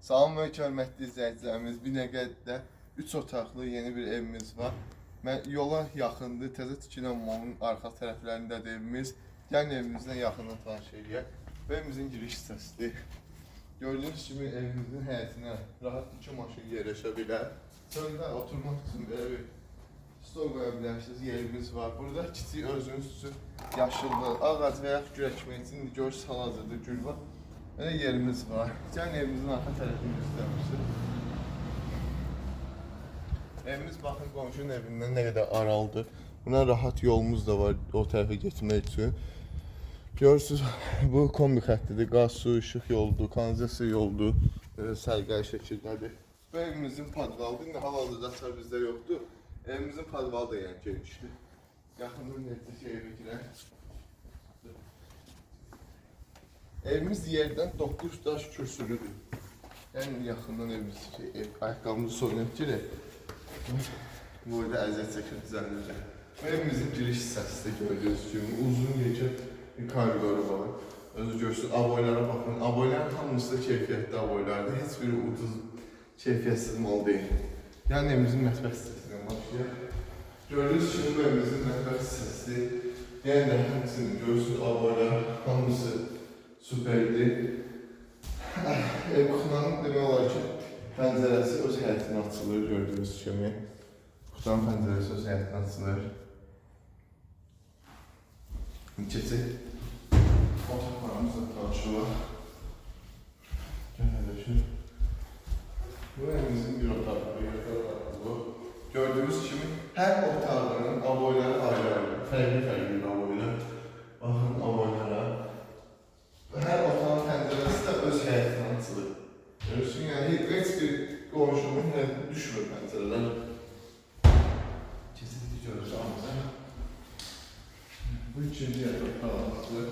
Salam və hörmətli izləyicilərimiz, Binəqədidə 3 otaqlı yeni bir evimiz var. Yola yaxındır, təzə tikilən molun arxa tərəflərindədir evimiz. Gəlin evimizdən yaxından tanış edək. Bu evimizin giriş hissəsidir. Gördüyünüz kimi evimizin həyətinə rahat 2 maşın yerləşə bilər. Sonra oturmaq üçün belə bir stol qoya bilərsiniz, yerimiz var. Burada kiçik özünüz üçün yaşıllıq, ağac və yaxud gül əkmək üçün görürsünüz hal-hazırda gül var. Böyle yerimiz var. Gəlin evimizin arka tərəfini göstərmişdir. Evimiz baxın qonşunun evindən nə qədər aralıdır. Buna rahat yolumuz da var o tərəfə getmək üçün. Görürsünüz bu kombi xəttidir. Qaz, su, işıq yoludur, kanalizasiya yoludur. Böyle sərgəli şəkildədir. Bu evimizin podvalıdır. İndi hal-hazırda açar bizdə yoxdur. Evimizin podvalı da yəni genişdir. Yaxından necə şeye girək. Evimiz yerdən 9 daş kürsülüdür. Yəni yaxından evimiz ayaqqabımızı soyunub girək. Bu da əziyyət çəkir düzənləcək. Bu evimizin giriş hissəsində gördüyünüz kimi uzun yekə bir koridoru var. Özü görürsünüz, aboylara baxın. Aboyların hamısı da keyfiyyətli aboylardır. Heç biri ucuz, keyfiyyətsiz mal deyil. Yəni evimizin mətbəx hissəsindən başlayaq. Gördüyünüz kimi bu evimizin mətbəx hissəsi. Yəni də həmçinin görürsünüz aboylar hamısı süperdir. Ev kutunun demək olar ki, pəncərəsi öz həyətinə açılır, gördüyünüz kimi. Kutunun pəncərəsi öz həyətinə açılır. Keçək. Otaqlarımızla tanışılır. Gələk. Bu evimizin bir otağı. Gördüyünüz kimi, hər otağının aboyları ayrı-ayrı, fərqli aboylar. Baxın aboylara. Hər otağın pəncərəsi də öz həyətinə açılır. Görürsün, yəni heç bir qonşunun həyətinə düşmür pəncərələr. Kesinlikle görürsən. Bu ikinci otağımızdır.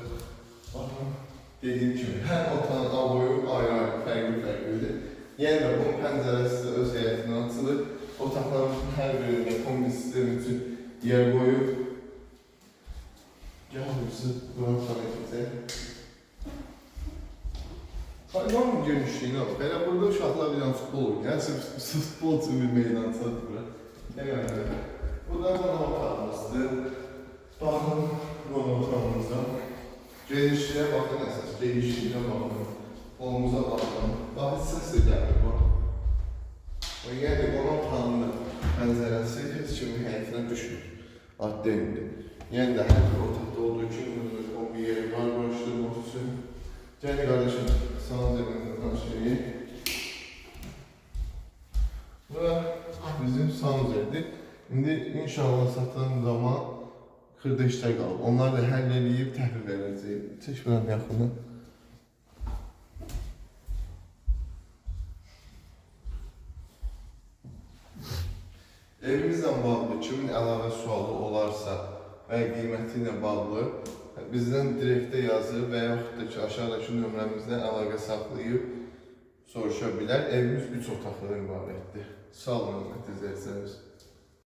Baxın, dediyim kimi, hər otağın aboyu ayrı-ayrı, fərqli-fərqlidir. Yəni də bunun pəncərəsi də öz həyətinə açılır. Otaqlarımızın hər birində kombi sistemi üçün yer qoyub. Gəlmişsiniz, buranı tanıyıb edəcək. Hayvan genişliğine bak. Hele burada uşaqlar bir futbol oynuyor. Sırf futbol için bir meydan satıyor. Yani bu da bana otağımızdır. Bakın bana otağımızda. Genişliğe bakın esas. Genişliğine bakın. Kolumuza bakın. Daha ses de gelmiyor bak. Yani bana otağında pəncərəsi heç kimin həyətinə düşmür. Addemdir. Yəni də hər bir otaqda olduğu için o bir yeri var başlığımız için. Gəlin qardaşım, sana deməkdən şeyi. Bu bizim sanuzerdir. İndi inşallah satan zaman xırda işlər qalıb. Onları da həll edib təhvil verəcəyik. Çək bilən yaxını. Evimizlə bağlı kimin əlavə sualı olarsa və qiyməti ilə bağlı bizdən direktə yazıb və yaxud da ki, aşağıdakı nömrəmizdən əlaqə saxlayıb soruşa bilər. Evimiz 3 otaqlıdan ibarətdir. Sağ olun, hörmətli izləyicilər.